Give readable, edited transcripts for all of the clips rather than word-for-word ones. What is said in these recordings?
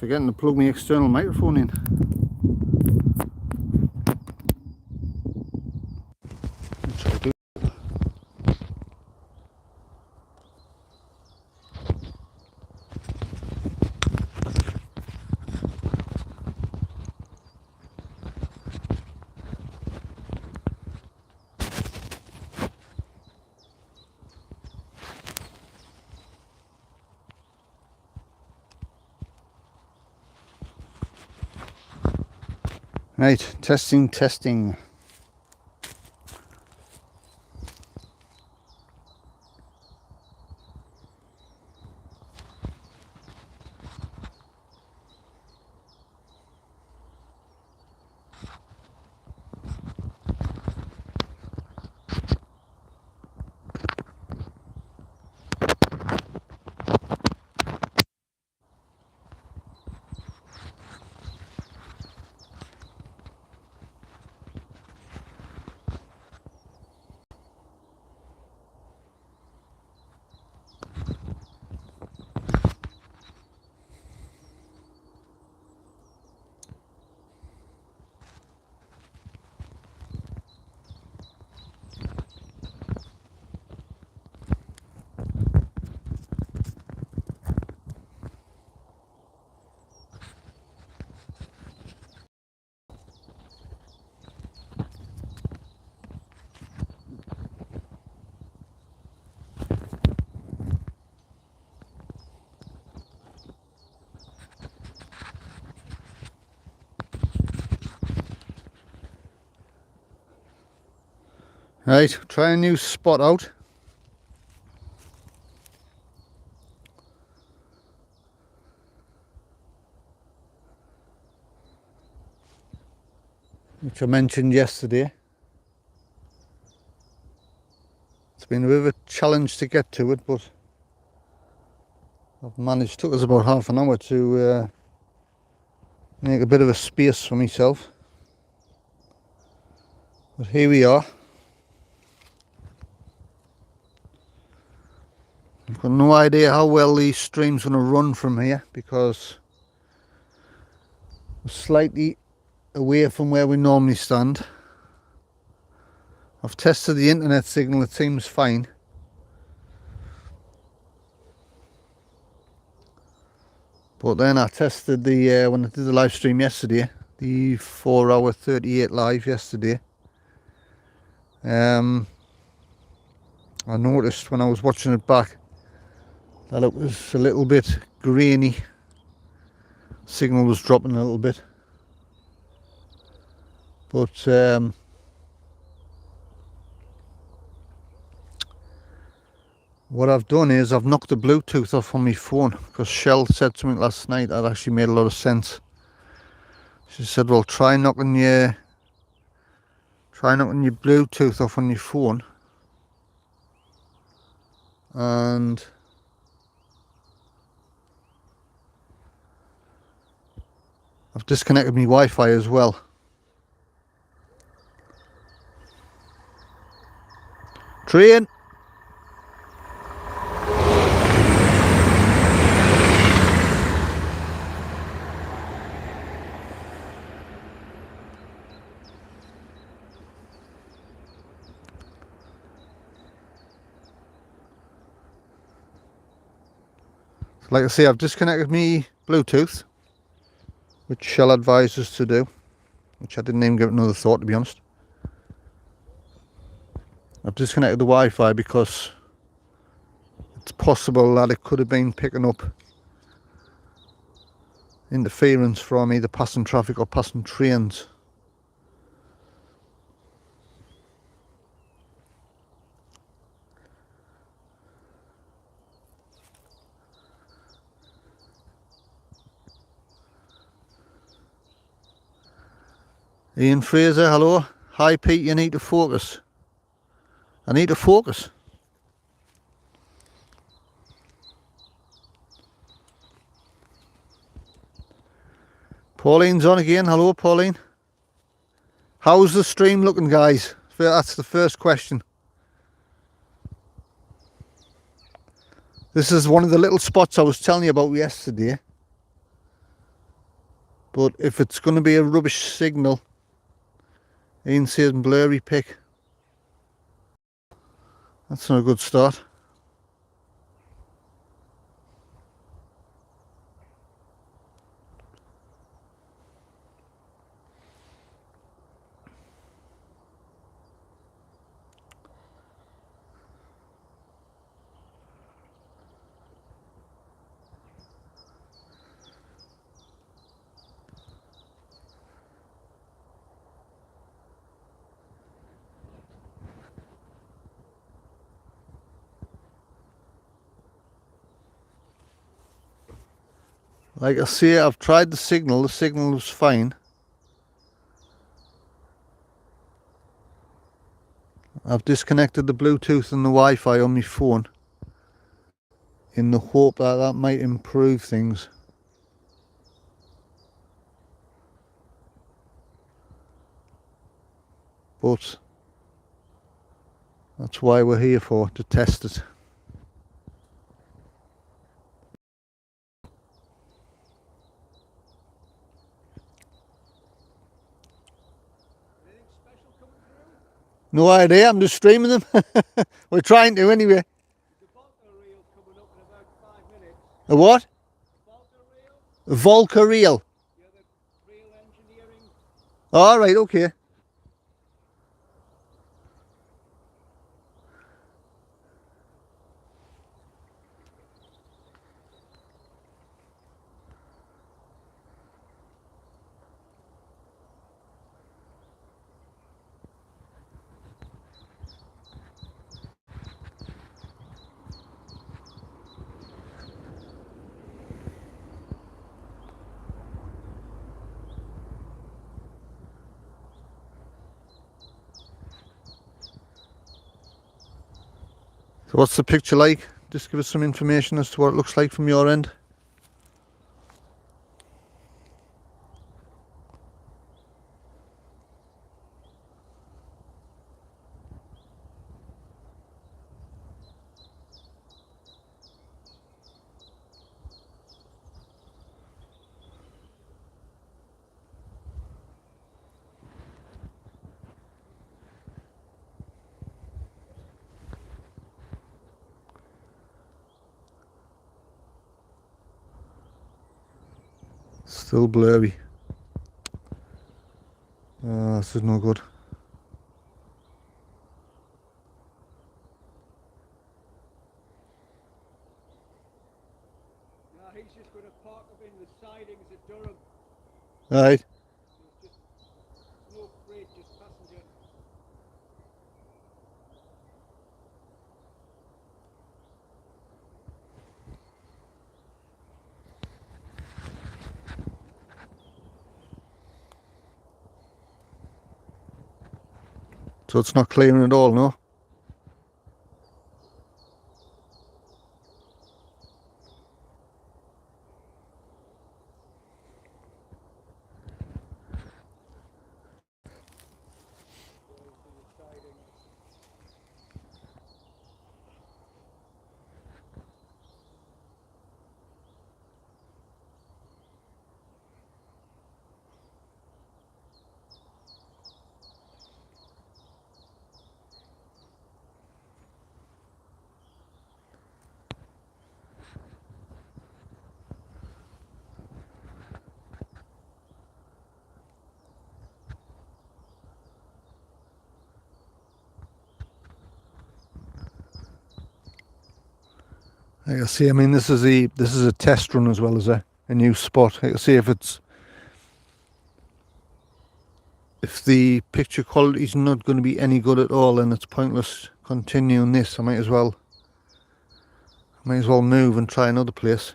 Forgetting to plug my external microphone in. Right, testing. Right, try a new spot out. Which I mentioned yesterday. It's been a bit of a challenge to get to it, but I've managed. Took us about half an hour to make a bit of a space for myself. But here we are. I've got no idea how well these stream's going to run from here because we're slightly away from where we normally stand. I've tested the internet signal, it seems fine. But then I tested the when I did the live stream yesterday, the 4-hour 38 live yesterday. I noticed when I was watching it back that it was a little bit grainy. Signal was dropping a little bit. But what I've done is I've knocked the Bluetooth off on my phone because Shell said something last night that actually made a lot of sense. She said, well, try knocking your Bluetooth off on your phone, and I've disconnected my Wi-Fi as well. Train! Like I say, I've disconnected my Bluetooth, which Shell advised us to do, which I didn't even give it another thought, to be honest. I've disconnected the Wi-Fi because it's possible that it could have been picking up interference from either passing traffic or passing trains. Ian Fraser, hello. Hi Pete, you need to focus. I need to focus. Pauline's on again. Hello Pauline. How's the stream looking, guys? That's the first question. This is one of the little spots I was telling you about yesterday. But if it's going to be a rubbish signal, Ian says blurry pick. That's not a good start. Like I say, I've tried the signal was fine. I've disconnected the Bluetooth and the Wi-Fi on my phone in the hope that that might improve things. But that's why we're here for, to test it. No idea, I'm just streaming them. We're trying to anyway. A what? A Volca reel. All right, okay. So what's the picture like? Just give us some information as to what it looks like from your end. Still blurry. This is no good. No, he's just going to park up in the sidings at Durham. Right. Just no freight, just passenger. So it's not clearing at all, no? Like I say, I mean, this is a test run as well as a new spot. Like I say, if the picture quality is not going to be any good at all, then it's pointless continuing this. I might as well move and try another place.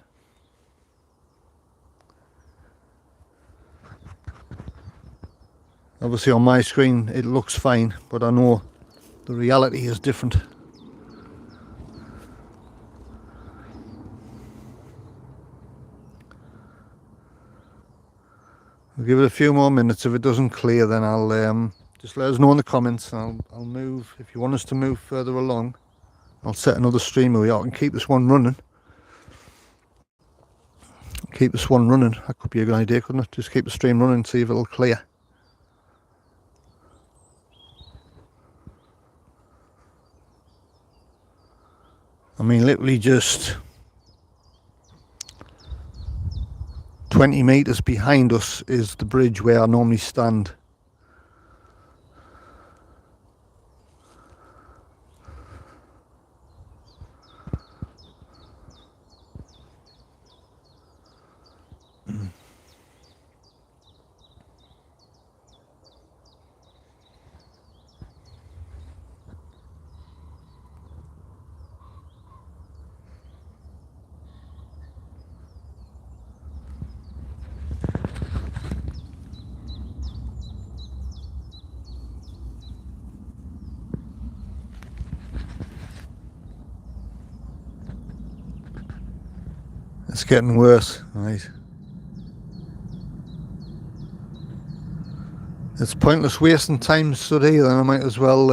Obviously on my screen it looks fine, but I know the reality is different. I'll give it a few more minutes. If it doesn't clear, then I'll just let us know in the comments, and I'll move. If you want us to move further along, I'll set another stream where I can keep this one running. keep this one running. That could be a good idea, couldn't it? Just keep the stream running, see if it'll clear. I mean, literally just 20 metres behind us is the bridge where I normally stand. It's getting worse, right? It's pointless wasting time study, then I might as well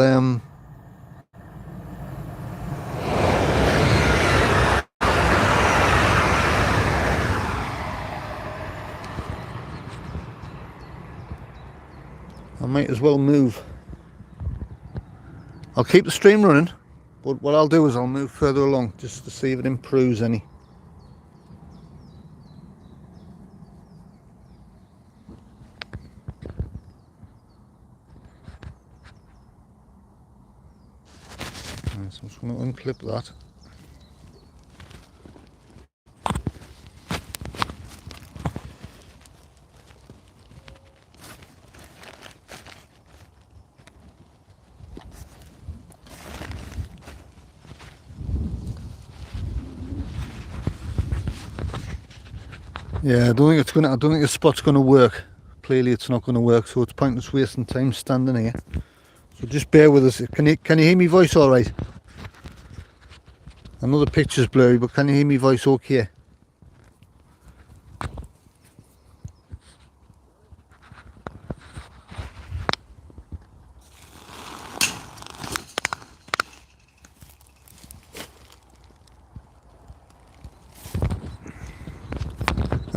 move. I'll keep the stream running, but what I'll do is I'll move further along just to see if it improves any. Right, so I'm just going to unclip that. Yeah, I don't think the spot's gonna work. Clearly it's not gonna work, so it's pointless wasting time standing here. So just bear with us. Can you hear me voice all right? I know the picture's blurry, but can you hear me voice okay?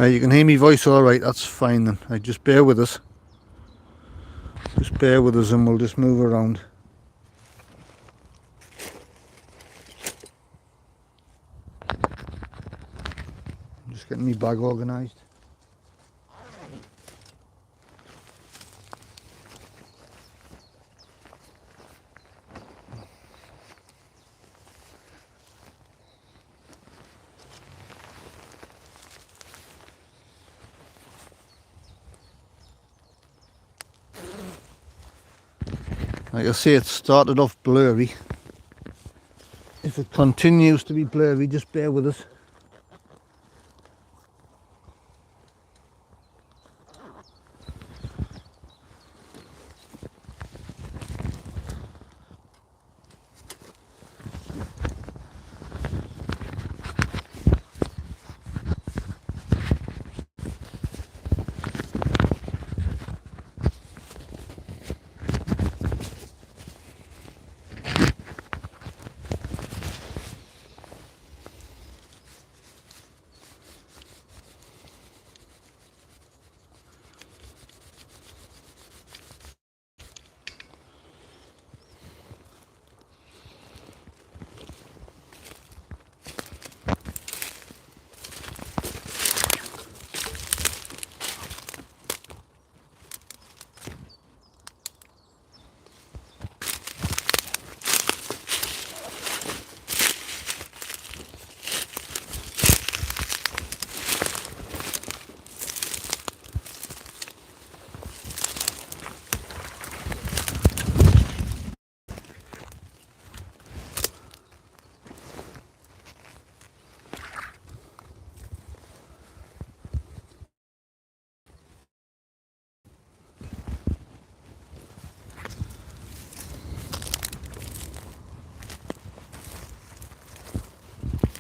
You can hear me voice all right, that's fine then. Just bear with us. Just bear with us and we'll just move around. I'm just getting my bag organised. Like I say, it started off blurry. If it continues to be blurry, just bear with us.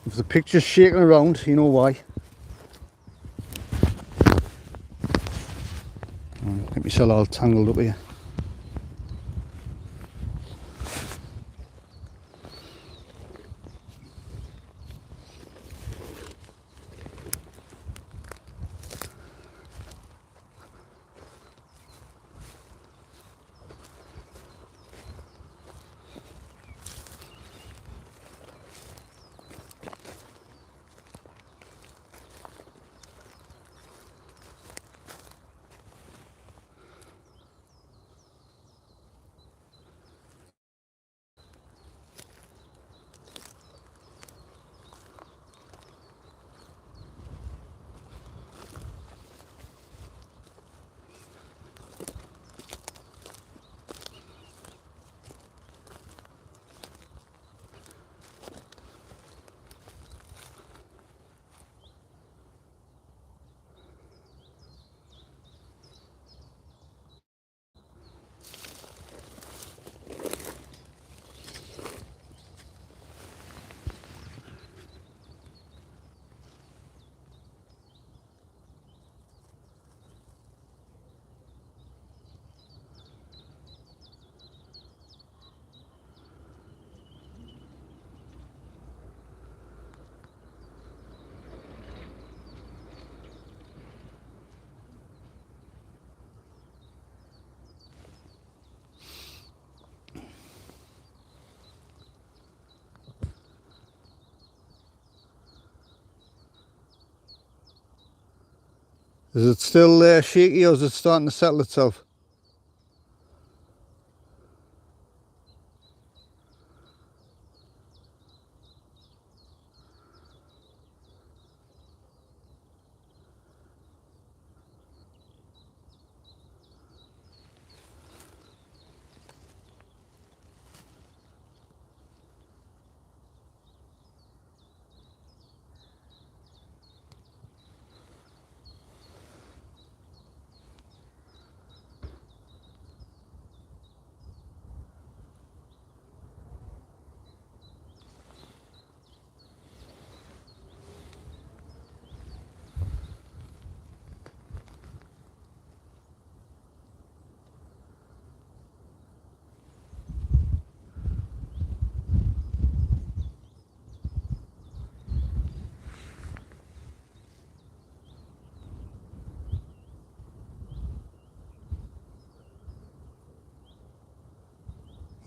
If the picture's shaking around, you know why. Get myself all tangled up here. Is it still shaky, or is it starting to settle itself?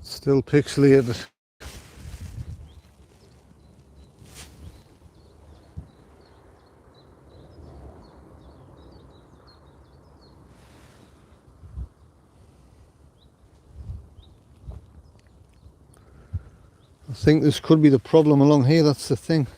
Still pixelated. I think this could be the problem along here, that's the thing.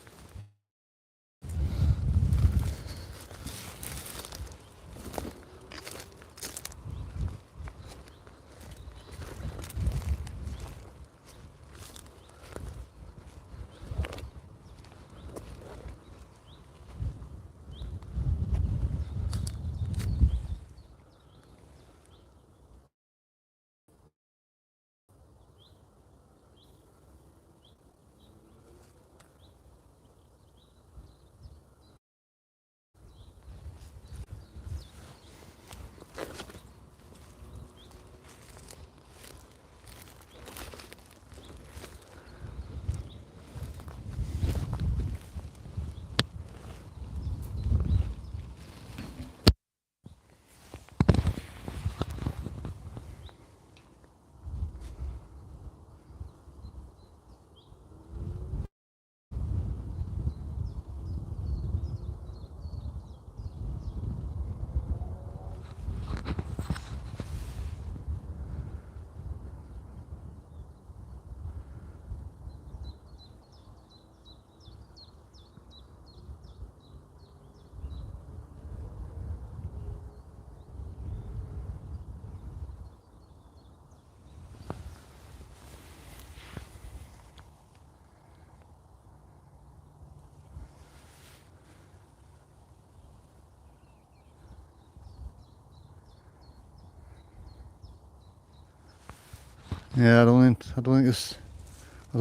Yeah, I don't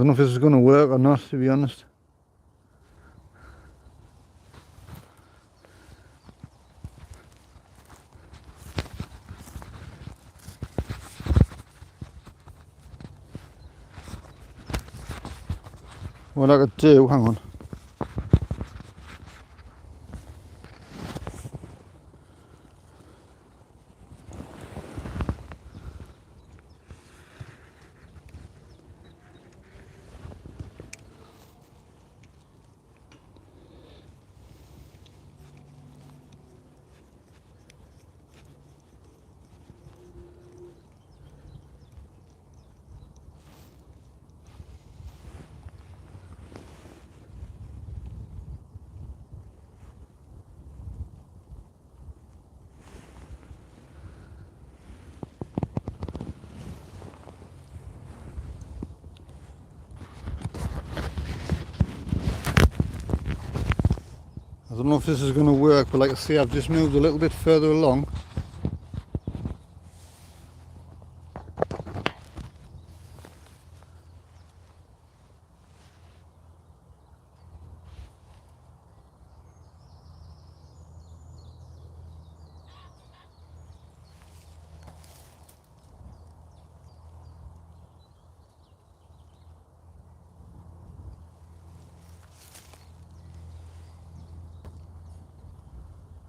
know if this is going to work or not, to be honest. What I could do, hang on. I don't know if this is going to work, but like I say, I've just moved a little bit further along.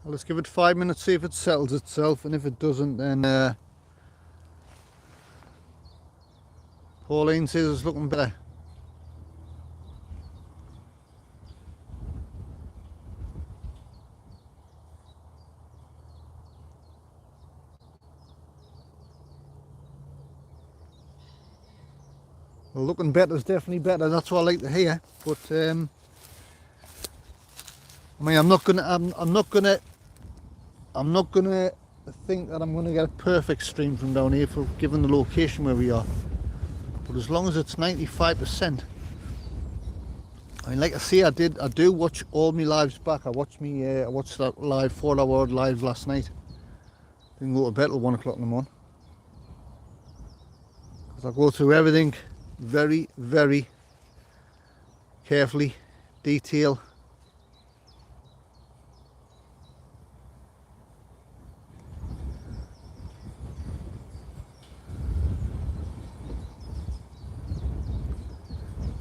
Let's give it 5 minutes, see if it settles itself, and if it doesn't, then Pauline says it's looking better. Well, looking better is definitely better. That's what I like to hear. But I mean, I'm not gonna think that I'm gonna get a perfect stream from down here, for given the location where we are. But as long as it's 95%. I mean, like I say, I do watch all my lives back. I watched that live 4-hour live last night. Didn't go to bed till 1 o'clock in the morning. Because I go through everything very, very carefully, detail.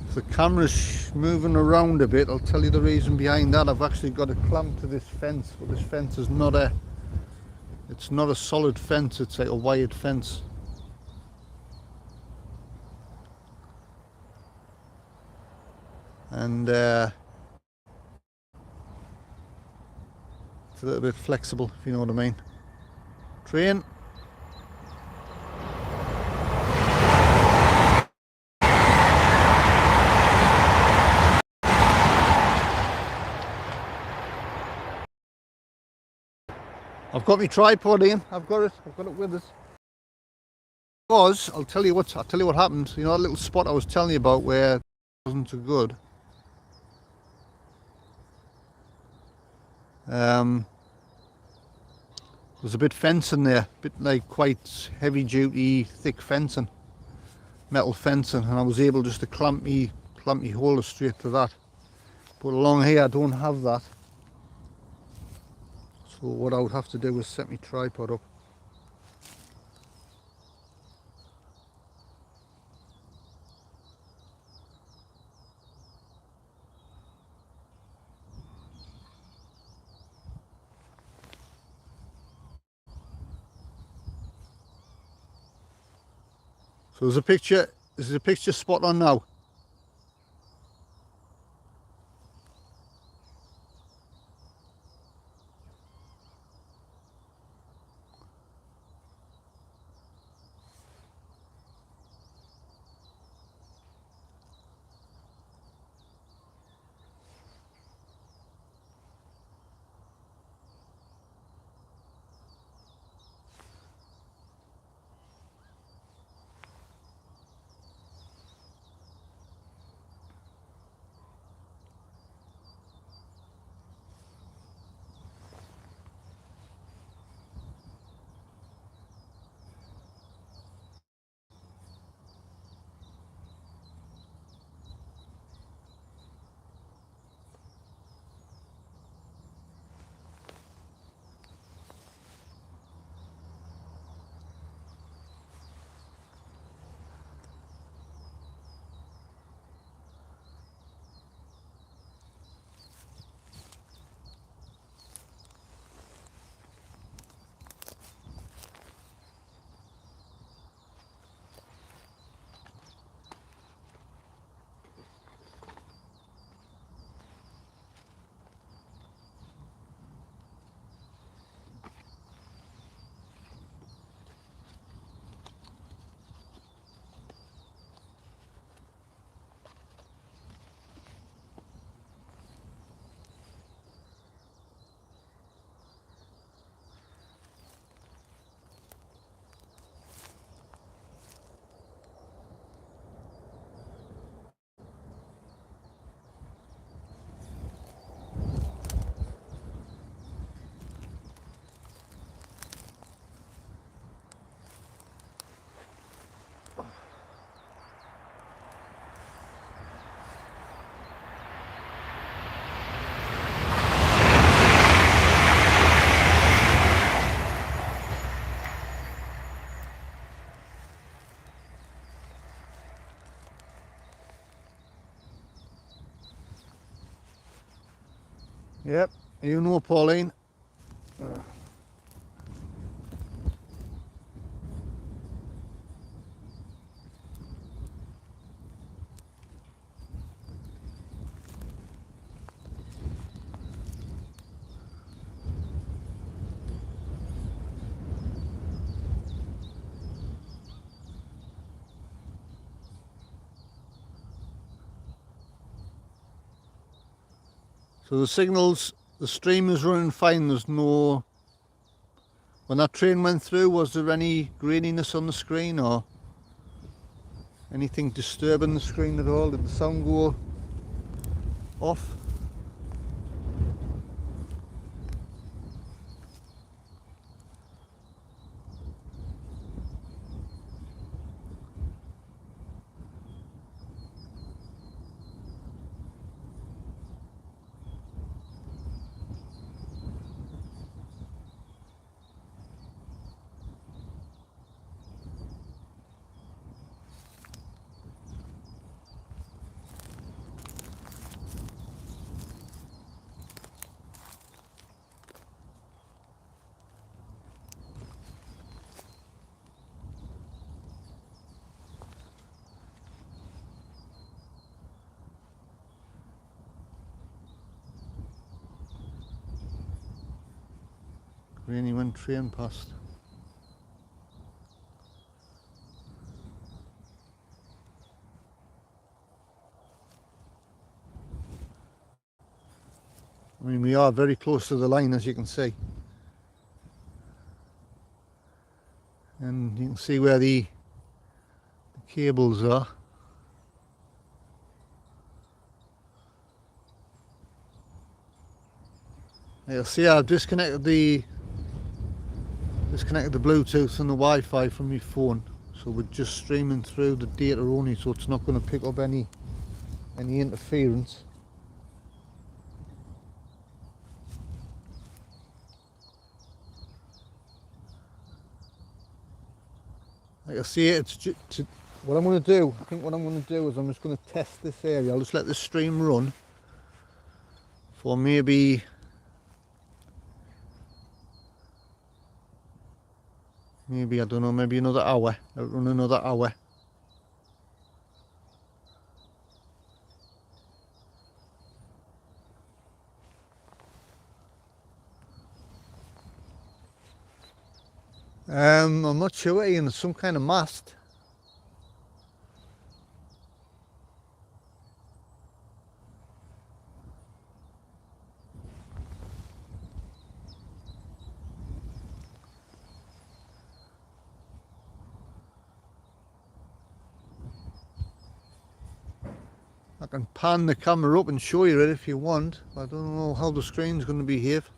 If the camera's moving around a bit, I'll tell you the reason behind that. I've actually got a clamp to this fence, but this fence is not a solid fence, it's like a wired fence. And it's a little bit flexible, if you know what I mean. Train. I've got my tripod in. I've got it with us. I'll tell you what happened. You know that little spot I was telling you about where it wasn't so good. There's a bit fencing there, a bit like quite heavy duty, thick fencing, metal fencing, and I was able just to clamp me holder straight to that. But along here I don't have that. So what I would have to do is set my tripod up. So there's a picture spot on now. Yep, you know Pauline. So the signals, the stream is running fine. There's no, when that train went through, was there any graininess on the screen or anything disturbing the screen at all? Did the sound go off? Grainy when train passed. I mean, we are very close to the line, as you can see. And you can see where the cables are. You'll see I've disconnected the Bluetooth and the Wi-Fi from my phone, so we're just streaming through the data only, so it's not going to pick up any interference. Like I say, it's what I'm going to do. I think what I'm going to do is I'm just going to test this area. I'll just let the stream run for maybe I don't know, maybe another hour. I'll run another hour. I'm not sure, Ian. It's some kind of mast. I can pan the camera up and show you it if you want. I don't know how the screen's going to behave.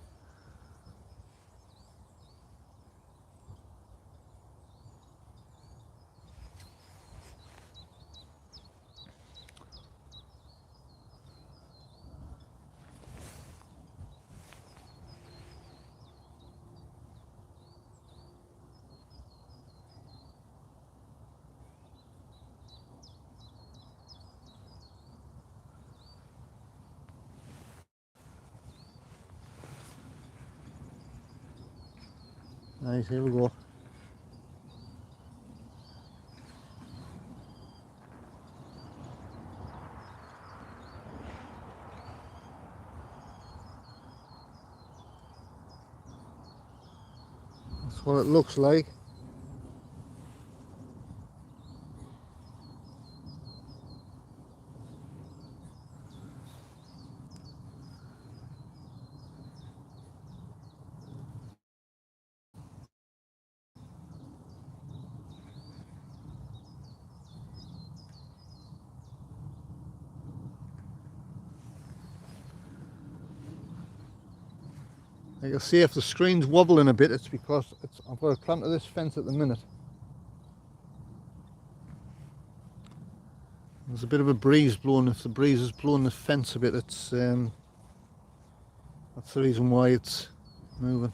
Right, here we go. That's what it looks like. Like you'll see if the screen's wobbling a bit, it's because I've got to clamp to this fence at the minute. There's a bit of a breeze blowing. If the breeze is blowing the fence a bit, it's that's the reason why it's moving.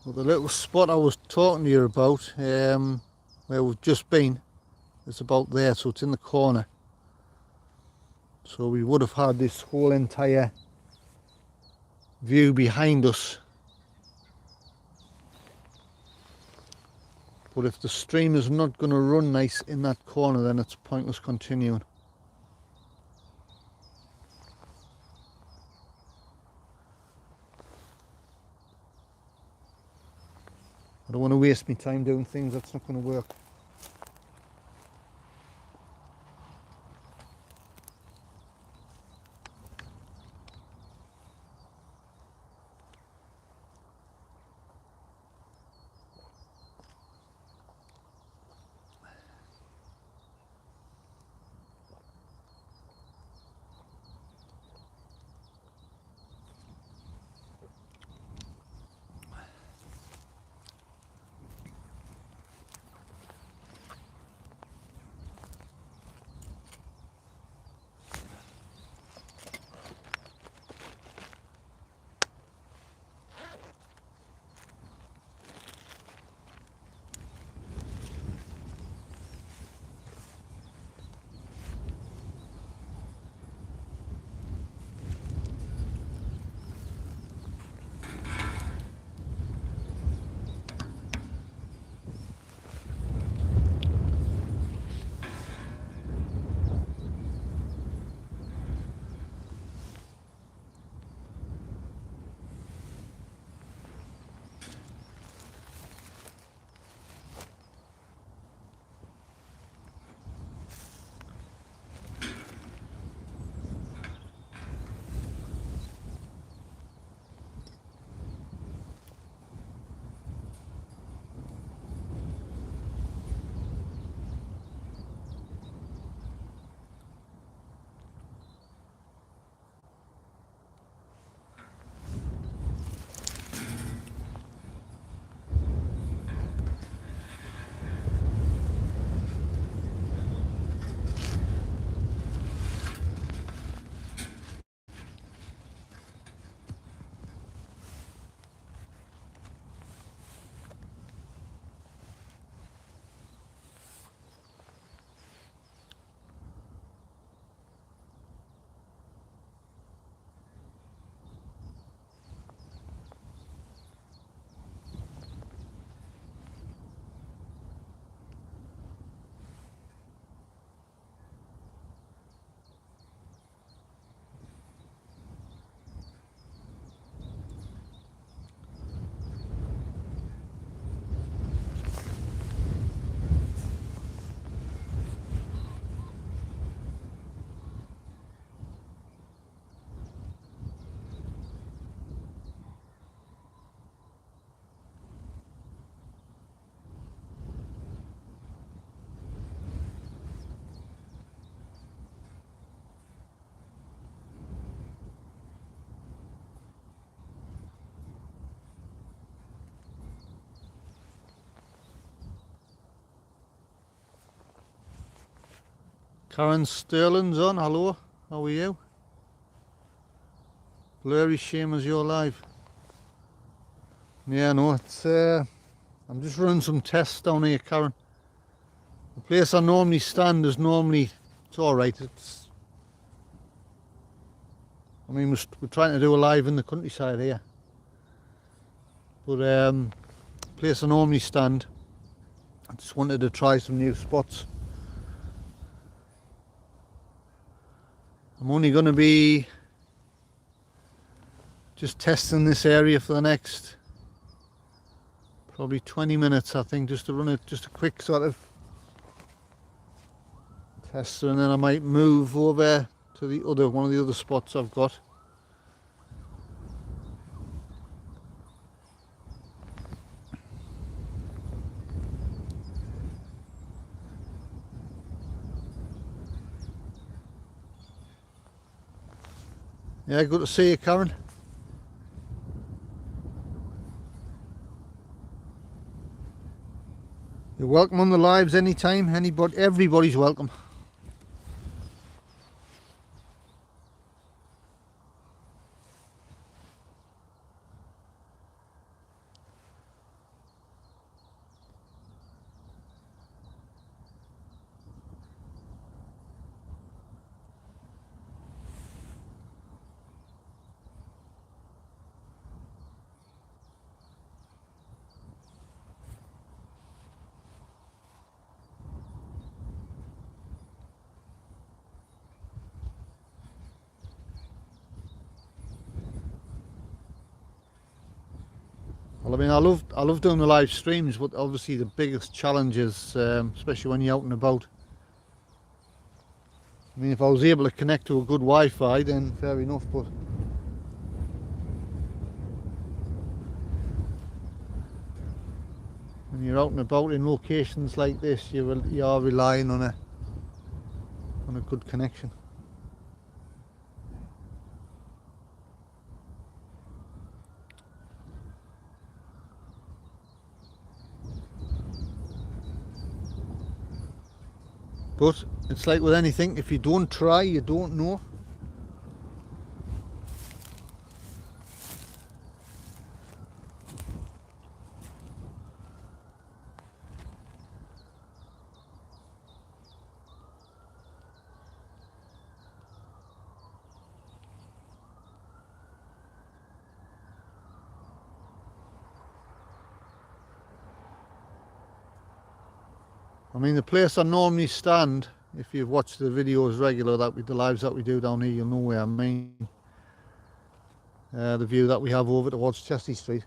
Well, the little spot I was talking to you about, where we've just been, is about there, so it's in the corner. So we would have had this whole entire view behind us. But if the stream is not going to run nice in that corner, then it's pointless continuing. I don't want to waste my time doing things that's not going to work. Karen Sterling's on. Hello, how are you? Blurry shame as you're live. Yeah, no, it's I'm just running some tests down here, Karen. The place I normally stand is normally, it's alright. I mean, we're trying to do a live in the countryside here. But the place I normally stand, I just wanted to try some new spots. I'm only going to be just testing this area for the next probably 20 minutes, I think, just to run it, just a quick sort of tester, and then I might move over to the other one of the other spots I've got. Yeah, good to see you, Karen. You're welcome on the lives anytime. Everybody's welcome. mean, I love doing the live streams, but obviously the biggest challenge is, especially when you're out and about. I mean, if I was able to connect to a good Wi-Fi, then fair enough, but when you're out and about in locations like this, you are relying on a good connection. But it's like with anything, if you don't try, you don't know. I mean, the place I normally stand, if you've watched the videos regular, the lives that we do down here, you'll know where I mean. The view that we have over towards Chelsea Street.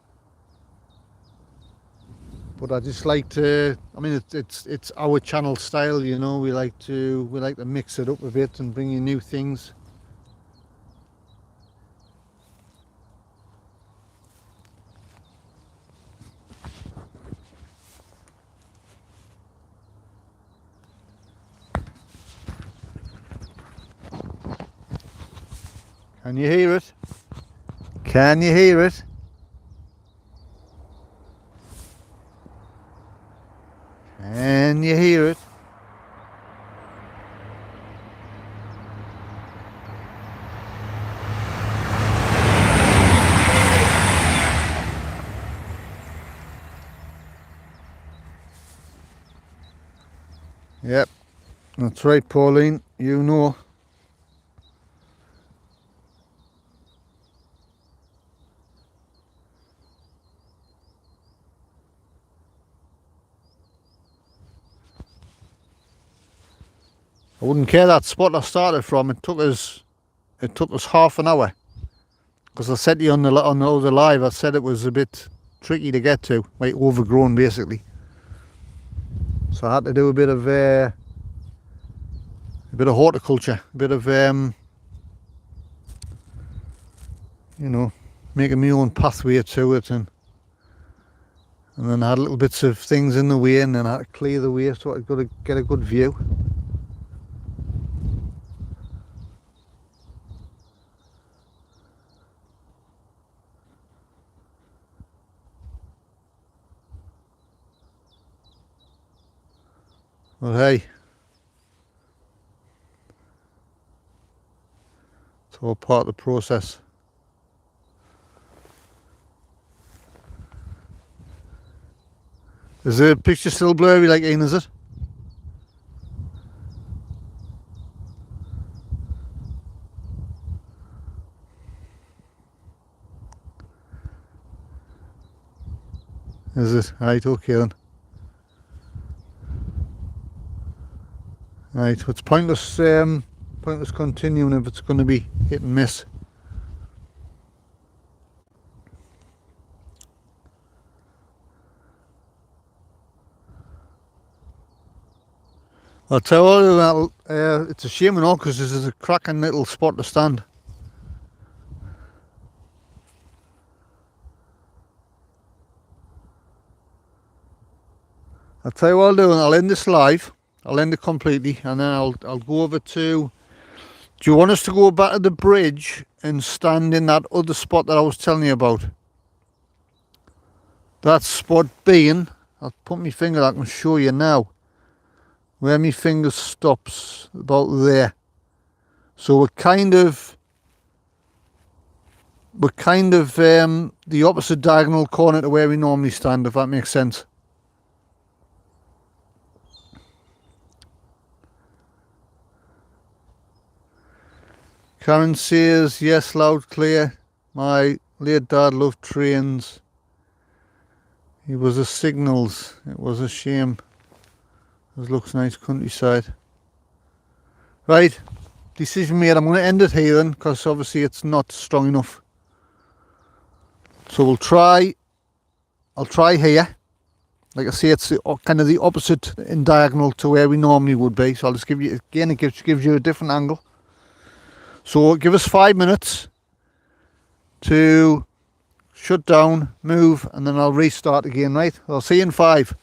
But I just like to, I mean, it's our channel style, you know. We like to mix it up a bit and bring you new things. Can you hear it? Can you hear it? Can you hear it? Yep, that's right, Pauline, you know. I wouldn't care that spot I started from. It took us half an hour, because I said to you on the other live, I said it was a bit tricky to get to, like overgrown basically. So I had to do a bit of horticulture, a bit of you know, making my own pathway to it, and then I had little bits of things in the way, and then I had to clear the way so I could get a good view. Well, hey, it's all part of the process. Is the picture still blurry like Ian, is it? Is it? Right, okay then. Right, it's pointless continuing if it's going to be hit and miss. I'll tell you that it's a shame and all, because this is a cracking little spot to stand. I'll tell you what I'll do, and I'll end this live. I'll end it completely, and then I'll go over to. Do you want us to go back to the bridge and stand in that other spot that I was telling you about? That spot being, I'll put my finger, I can show you now, where my finger stops, about there. So we're kind of the opposite diagonal corner to where we normally stand, if that makes sense. Karen says, yes, loud, clear. My late dad loved trains. He was a signals. It was a shame. This looks nice countryside. Right, decision made. I'm going to end it here then, because obviously it's not strong enough. So we'll try I'll try here. Like I say, it's kind of the opposite in diagonal to where we normally would be. So I'll just give you, again, it gives you a different angle. So give us 5 minutes to shut down, move, and then I'll restart again, right? I'll see you in 5.